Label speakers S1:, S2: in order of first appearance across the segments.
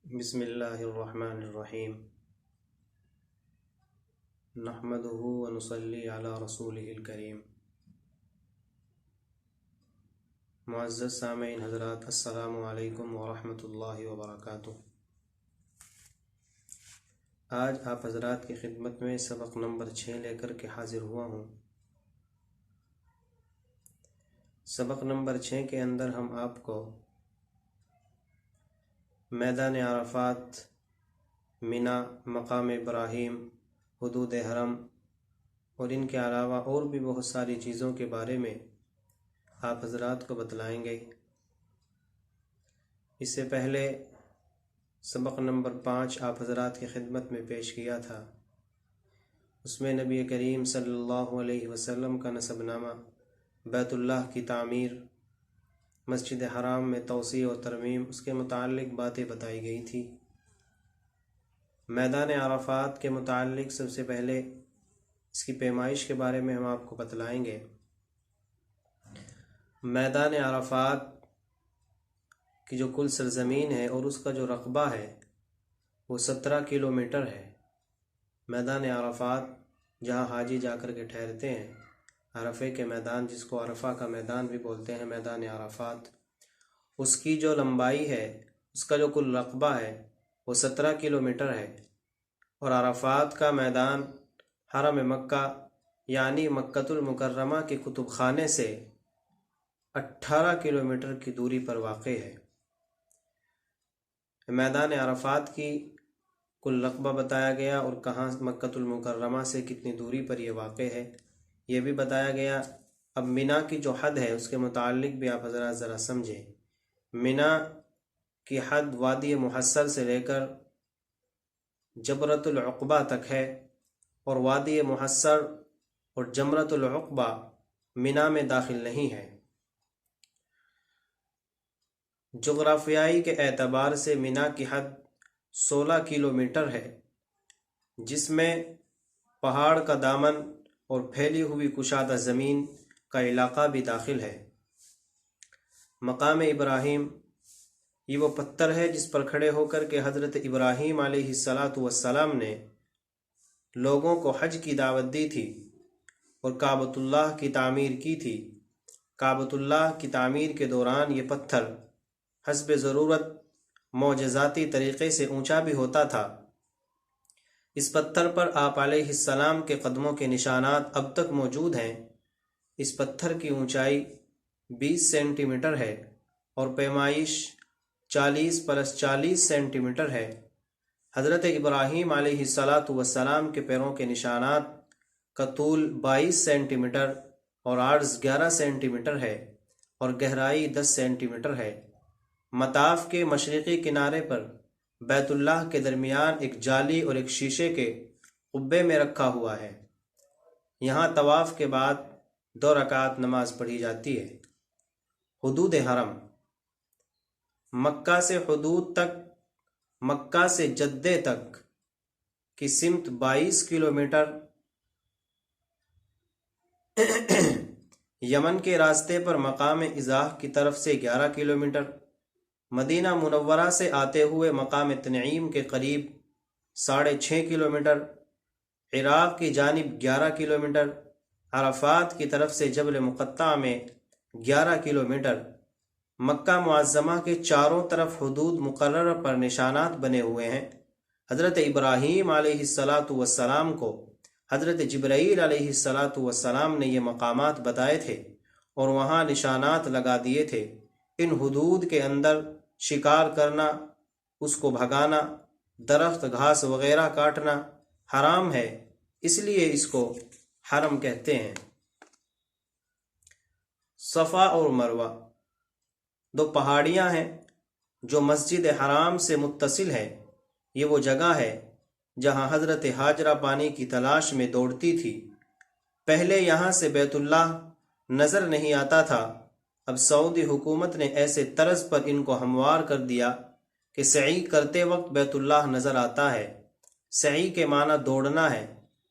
S1: بسم اللہ الرحمن الرحیم نحمده ونصلی علی رسولہ الکریم۔ معزز سامعین حضرات، السلام علیکم ورحمۃ اللہ وبرکاتہ۔ آج آپ حضرات کی خدمت میں سبق نمبر 6 لے کر کے حاضر ہوا ہوں۔ سبق نمبر 6 کے اندر ہم آپ کو میدان عرفات، مینا، مقام ابراہیم، حدود حرم اور ان کے علاوہ اور بھی بہت ساری چیزوں کے بارے میں آپ حضرات کو بتلائیں گے۔ اس سے پہلے سبق نمبر 5 آپ حضرات کی خدمت میں پیش کیا تھا۔ اس میں نبی کریم صلی اللہ علیہ وسلم کا نسب نامہ، بیت اللہ کی تعمیر، مسجد حرام میں توسیع و ترمیم، اس کے متعلق باتیں بتائی گئی تھی۔ میدان عرفات کے متعلق سب سے پہلے اس کی پیمائش کے بارے میں ہم آپ کو بتلائیں گے۔ میدان عرفات کی جو کل سرزمین ہے اور اس کا جو رقبہ ہے وہ 17 کلومیٹر ہے۔ میدان عرفات جہاں حاجی جا کر کے ٹھہرتے ہیں، عرفے کے میدان، جس کو عرفہ کا میدان بھی بولتے ہیں، میدان عرفات، اس کی جو لمبائی ہے، اس کا جو کل رقبہ ہے وہ 17 کلومیٹر ہے۔ اور عرفات کا میدان حرم مکہ یعنی مکۃ المکرمہ کے کتب خانے سے 18 کلومیٹر کی دوری پر واقع ہے۔ میدان عرفات کی کل رقبہ بتایا گیا اور کہاں مکۃ المکرمہ سے کتنی دوری پر یہ واقع ہے یہ بھی بتایا گیا۔ اب مینا کی جو حد ہے اس کے متعلق بھی آپ حضرات ذرا سمجھیں۔ مینا کی حد وادی محصر سے لے کر جمرۃ العقبہ تک ہے، اور وادی محصر اور جمرۃ العقبہ مینا میں داخل نہیں ہے۔ جغرافیائی کے اعتبار سے مینا کی حد 16 کلومیٹر ہے، جس میں پہاڑ کا دامن اور پھیلی ہوئی کشادہ زمین کا علاقہ بھی داخل ہے۔ مقام ابراہیم یہ وہ پتھر ہے جس پر کھڑے ہو کر کے حضرت ابراہیم علیہ السلام نے لوگوں کو حج کی دعوت دی تھی اور کعبۃ اللہ کی تعمیر کی تھی۔ کعبۃ اللہ کی تعمیر کے دوران یہ پتھر حسب ضرورت معجزاتی طریقے سے اونچا بھی ہوتا تھا۔ اس پتھر پر آپ علیہ السلام کے قدموں کے نشانات اب تک موجود ہیں۔ اس پتھر کی اونچائی 20 سینٹی میٹر ہے اور پیمائش 40 + 40 سینٹی میٹر ہے۔ حضرت ابراہیم علیہ السلام کے پیروں کے نشانات کا طول 22 سینٹی میٹر اور عرض 11 سینٹی میٹر ہے اور گہرائی 10 سینٹی میٹر ہے۔ مطاف کے مشرقی کنارے پر بیت اللہ کے درمیان ایک جالی اور ایک شیشے کے قبے میں رکھا ہوا ہے۔ یہاں طواف کے بعد 2 رکعت نماز پڑھی جاتی ہے۔ حدود حرم، مکہ سے حدود تک، مکہ سے جدے تک کی سمت 22 کلومیٹر، یمن کے راستے پر مقام ازاح کی طرف سے 11 کلومیٹر، مدینہ منورہ سے آتے ہوئے مقام تنعیم کے قریب 6.5 کلومیٹر، عراق کی جانب 11 کلومیٹر، عرفات کی طرف سے جبل مقطع میں 11 کلومیٹر۔ مکہ معظمہ کے چاروں طرف حدود مقررہ پر نشانات بنے ہوئے ہیں۔ حضرت ابراہیم علیہ السلام کو حضرت جبرائیل علیہ السلام نے یہ مقامات بتائے تھے اور وہاں نشانات لگا دیے تھے۔ ان حدود کے اندر شکار کرنا، اس کو بھگانا، درخت گھاس وغیرہ کاٹنا حرام ہے، اس لیے اس کو حرم کہتے ہیں۔ صفا اور مروہ 2 پہاڑیاں ہیں جو مسجد حرام سے متصل ہے۔ یہ وہ جگہ ہے جہاں حضرت ہاجرہ پانی کی تلاش میں دوڑتی تھی۔ پہلے یہاں سے بیت اللہ نظر نہیں آتا تھا، اب سعودی حکومت نے ایسے طرز پر ان کو ہموار کر دیا کہ سعی کرتے وقت بیت اللہ نظر آتا ہے۔ سعی کے معنی دوڑنا ہے۔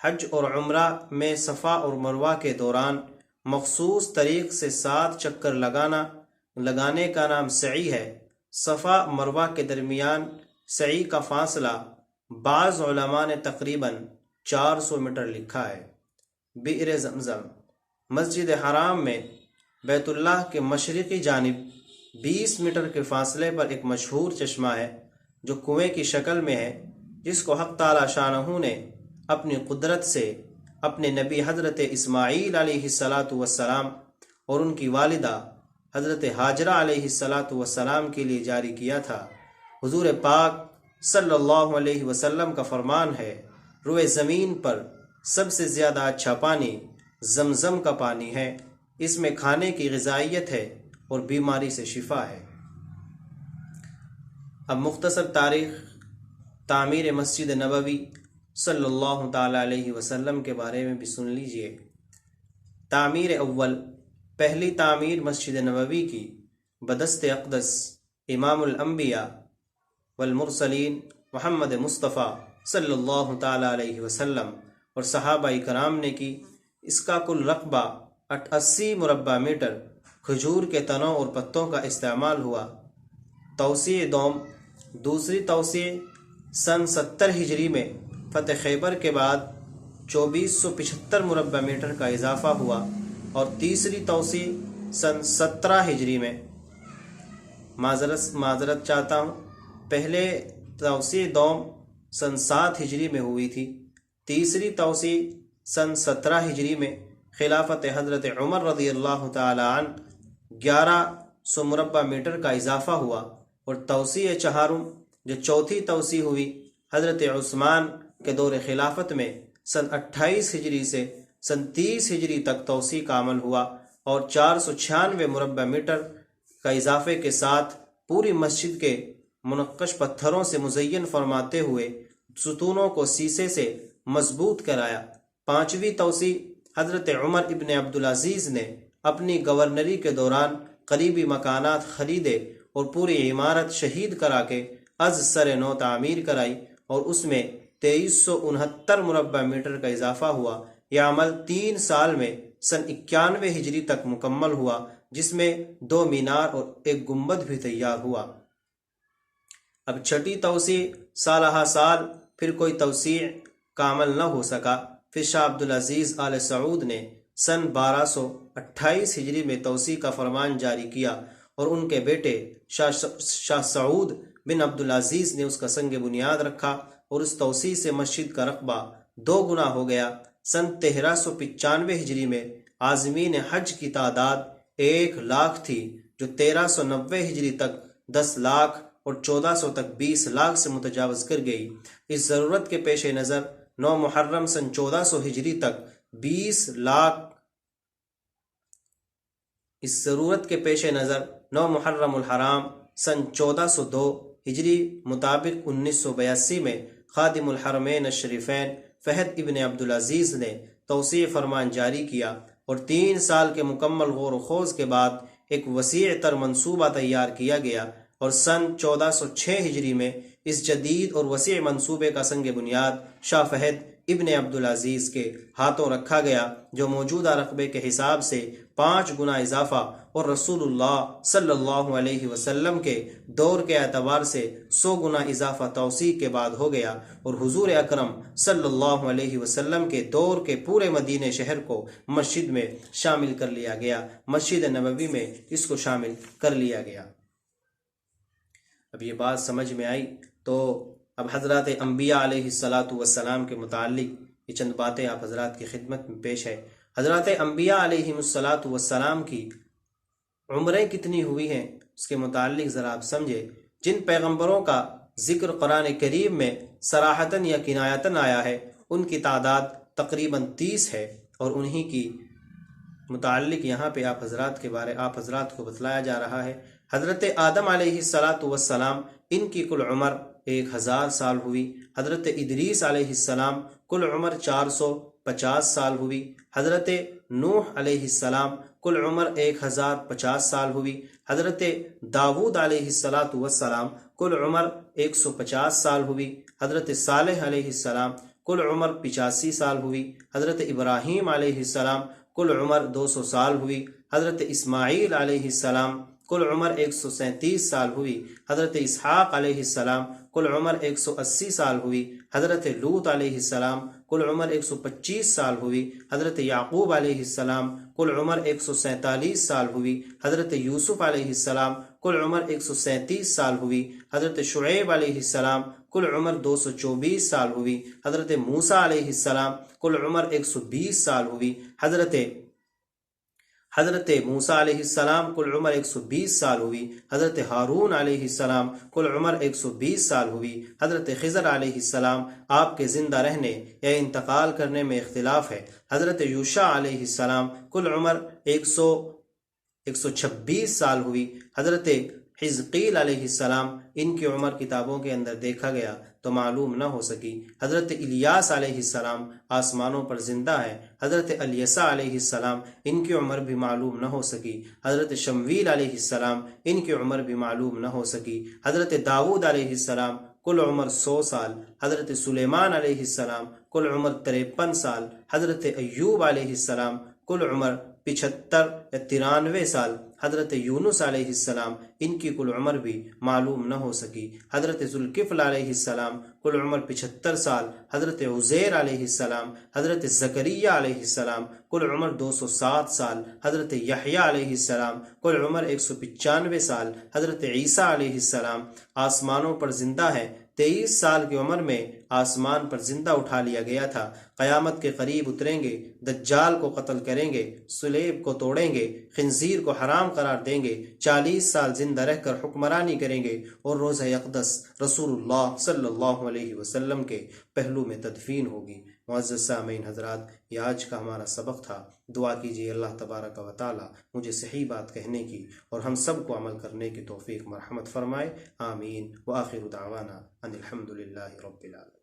S1: حج اور عمرہ میں صفا اور مروہ کے دوران مخصوص طریق سے 7 چکر لگانے کا نام سعی ہے۔ صفا مروہ کے درمیان سعی کا فاصلہ بعض علماء نے تقریباً 400 میٹر لکھا ہے۔ بئر زمزم مسجد حرام میں بیت اللہ کے مشرقی جانب 20 میٹر کے فاصلے پر ایک مشہور چشمہ ہے جو کنویں کی شکل میں ہے، جس کو حق تعالی شانہ نے اپنی قدرت سے اپنے نبی حضرت اسماعیل علیہ السلام اور ان کی والدہ حضرت ہاجرہ علیہ السلام کے لیے جاری کیا تھا۔ حضور پاک صلی اللہ علیہ وسلم کا فرمان ہے، روئے زمین پر سب سے زیادہ اچھا پانی زمزم کا پانی ہے، اس میں کھانے کی غذائیت ہے اور بیماری سے شفا ہے۔ اب مختصر تاریخ تعمیر مسجد نبوی صلی اللہ تعالی علیہ وسلم کے بارے میں بھی سن لیجئے۔ تعمیر اول، پہلی تعمیر مسجد نبوی کی بدست اقدس امام الانبیاء والمرسلین محمد مصطفیٰ صلی اللہ تعالی علیہ وسلم اور صحابہ کرام نے کی۔ اس کا کل رقبہ 80 مربع میٹر کھجور کے تنوں اور پتوں کا استعمال ہوا۔ توسیع دوم، دوسری توسیع سن 70 ہجری میں فتح خیبر کے بعد 2475 مربع میٹر کا اضافہ ہوا، اور تیسری توسیع سن 17 ہجری میں، معذرت چاہتا ہوں، پہلے توسیع دوم سن 7 ہجری میں ہوئی تھی، تیسری توسیع سن 17 ہجری میں خلافت حضرت عمر رضی اللہ تعالی عنہ 1100 مربع میٹر کا اضافہ ہوا، اور توسیع چہارم جو چوتھی توسیع ہوئی حضرت عثمان کے دور خلافت میں سن 28 ہجری سے سن 30 ہجری تک توسیع کا عمل ہوا، اور 496 مربع میٹر کا اضافے کے ساتھ پوری مسجد کے منقش پتھروں سے مزین فرماتے ہوئے ستونوں کو سیسے سے مضبوط کرایا۔ پانچویں توسیع حضرت عمر ابن عبدالعزیز نے اپنی گورنری کے دوران قریبی مکانات خریدے اور پوری عمارت شہید کرا کے از سر نو تعمیر کرائی، اور اس میں 2369 مربع میٹر کا اضافہ ہوا۔ یہ عمل 3 سال میں سن 91 ہجری تک مکمل ہوا، جس میں 2 مینار اور 1 گنبد بھی تیار ہوا۔ اب چھٹی توسیع سالہ سال پھر کوئی توسیع کا عمل نہ ہو سکا، پھر شاہ عبدالعزیز آل سعود نے سن 1228 ہجری میں توسیع کا فرمان جاری کیا، اور ان کے بیٹے شاہ سعود بن عبدالعزیز نے اس کا سنگ بنیاد رکھا، اور اس توسیع سے مسجد کا رقبہ 2 گنا ہو گیا۔ سن 1395 ہجری میں عازمین حج کی تعداد 1 لاکھ تھی، جو 1390 ہجری تک 10 لاکھ اور 1400 تک 20 لاکھ سے متجاوز کر گئی۔ اس ضرورت کے پیش نظر 9 محرم سن 1400 ہجری تک 20 لاکھ اس ضرورت کے پیش نظر 9 محرم الحرام سن 1402 ہجری مطابق 1982 میں خادم الحرمین الشریفین فہد ابن عبدالعزیز نے توسیع فرمان جاری کیا، اور 3 سال کے مکمل غور و خوض کے بعد ایک وسیع تر منصوبہ تیار کیا گیا، اور سن 1406 ہجری میں اس جدید اور وسیع منصوبے کا سنگ بنیاد شاہ فہد ابن عبدالعزیز کے ہاتھوں رکھا گیا، جو موجودہ رقبے کے حساب سے 5 گنا اضافہ اور رسول اللہ صلی اللہ علیہ وسلم کے دور کے اعتبار سے 100 گنا اضافہ توسیع کے بعد ہو گیا، اور حضور اکرم صلی اللہ علیہ وسلم کے دور کے پورے مدینہ شہر کو مسجد میں شامل کر لیا گیا، مسجد نبوی میں اس کو شامل کر لیا گیا۔ اب یہ بات سمجھ میں آئی تو اب حضرات انبیاء علیہ السلام کے متعلق یہ چند باتیں آپ حضرات کی خدمت میں پیش ہے۔ حضرات انبیاء علیہ السلام کی عمریں کتنی ہوئی ہیں اس کے متعلق ذرا آپ سمجھے۔ جن پیغمبروں کا ذکر قرآن کریم میں صراحتاً یا کنایتاً آیا ہے ان کی تعداد تقریباً 30 ہے، اور انہی کی متعلق یہاں پہ آپ حضرات کو بتلایا جا رہا ہے۔ حضرت آدم علیہ السلام ان کی کل عمر 1000 سال ہوئی۔ حضرت ادریس علیہ السلام کل عمر 450 سال ہوئی۔ حضرت نوح علیہ السلام کل عمر 1050 سال ہوئی۔ حضرت داود علیہ السلام کل عمر 150 سال ہوئی۔ حضرت صالح علیہ السلام کل عمر 85 سال ہوئی۔ حضرت ابراہیم علیہ السلام کل عمر 200 سال ہوئی۔ حضرت اسماعیل علیہ السلام کل عمر 137 سال ہوئی۔ حضرت اسحاق علیہ السلام کل عمر 180 سال ہوئی۔ حضرت لوط علیہ السلام کل عمر 125 سال ہوئی۔ حضرت یعقوب علیہ السلام کل عمر 147 سال ہوئی۔ حضرت یوسف علیہ السلام کل عمر 137 سال ہوئی۔ حضرت شعیب علیہ السلام کل عمر 224 سال ہوئی۔ حضرت موسیٰ علیہ السلام کل عمر 120 سال ہوئی۔ حضرت موسیٰ علیہ السلام کل عمر 120 سال ہوئی۔ حضرت ہارون علیہ السلام کل عمر 120 سال ہوئی۔ حضرت خضر علیہ السلام آپ کے زندہ رہنے یا انتقال کرنے میں اختلاف ہے۔ حضرت یوشع علیہ السلام کل عمر 126 سال ہوئی۔ حضرت حزقیل علیہ السلام ان کی عمر کتابوں کے اندر دیکھا گیا تو معلوم نہ ہو سکی۔ حضرت الیاس علیہ السلام آسمانوں پر زندہ ہے۔ حضرت الیسع علیہ السلام ان کی عمر بھی معلوم نہ ہو سکی۔ حضرت شمویل علیہ السلام ان کی عمر بھی معلوم نہ ہو سکی۔ حضرت داؤد علیہ السلام کل عمر 100 سال۔ حضرت سلیمان علیہ السلام کل عمر 53 سال۔ حضرت ایوب علیہ السلام کل عمر 75 یا 93 سال۔ حضرت یونس علیہ السلام ان کی کل عمر بھی معلوم نہ ہو سکی۔ حضرت ذوالکفل علیہ السلام کل عمر 75 سال۔ حضرت عزیر علیہ السلام، حضرت زکریہ علیہ السلام کل عمر 207 سال۔ حضرت یحییٰ علیہ السلام کل عمر 195 سال۔ حضرت عیسیٰ علیہ السلام آسمانوں پر زندہ ہے۔ 23 سال کی عمر میں آسمان پر زندہ اٹھا لیا گیا تھا۔ قیامت کے قریب اتریں گے، دجال کو قتل کریں گے، صلیب کو توڑیں گے، خنزیر کو حرام قرار دیں گے، 40 سال زندہ رہ کر حکمرانی کریں گے اور روزہ اقدس رسول اللہ صلی اللہ علیہ وسلم کے پہلو میں تدفین ہوگی۔ معزز سامعین حضرات، یہ آج کا ہمارا سبق تھا۔ دعا کیجیے اللہ تبارک و تعالی مجھے صحیح بات کہنے کی اور ہم سب کو عمل کرنے کی توفیق مرحمت فرمائے۔ آمین۔ وآخر دعوانا ان الحمد للہ رب العالمین۔